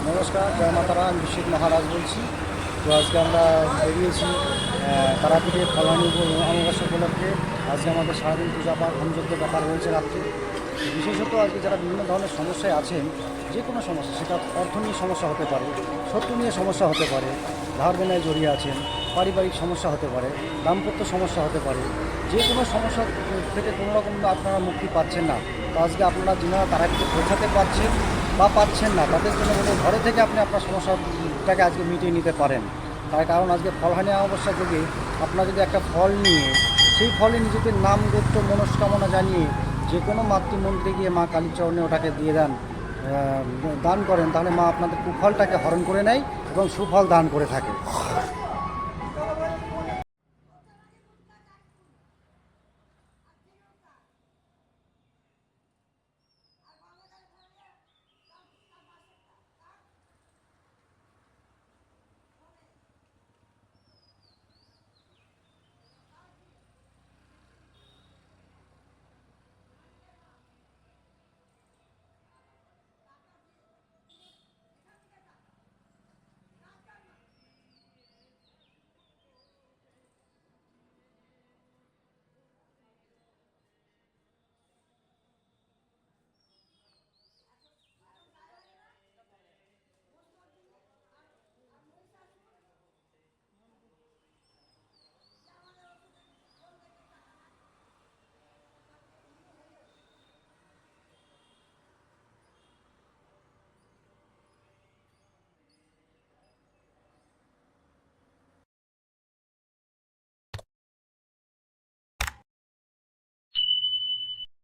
নমস্কার, জয় মাতারা। আমি বিশ্বজিৎ মহারাজ বলছি। তো আজকে আমরা বেরিয়েছি তারাপীঠে ফলানি অমাবস্যা উপলক্ষে। আজকে আমাদের সারাদিন পূজা পাঠ হোমযজ্ঞ ব্যাপার হয়েছে রাত্রে। বিশেষত আজকে যারা বিভিন্ন ধরনের সমস্যায় আছেন, যে কোনো সমস্যা, সেটা অর্থ নিয়ে সমস্যা হতে পারে, শত্রু নিয়ে সমস্যা হতে পারে, ধার দেনায় জড়িয়ে আছেন, পারিবারিক সমস্যা হতে পারে, দাম্পত্য সমস্যা হতে পারে, যে কোনো সমস্যা থেকে কোনো রকম আপনারা মুক্তি পাচ্ছেন না। তো আজকে আপনারা যিনারা তারাপীঠে পৌঁছাতে পারছেন বা পাচ্ছেন না, তাদের জন্য বলে ঘরে থেকে আপনি আপনার সমস্যাটাকে আজকে মিটিয়ে নিতে পারেন। তার কারণ আজকে ফলহানি অমাবস্যা যোগে আপনারা যদি একটা ফল নিয়ে সেই ফলে নিজেদের নাম গোত্র মনস্কামনা জানিয়ে যে কোনো মাতৃমন্দিরে গিয়ে মা কালীর চরণে ওটাকে দিয়ে দেন, দান করেন, তাহলে মা আপনাদের কুফলটাকে হরণ করে নেয় এবং সুফল দান করে থাকে।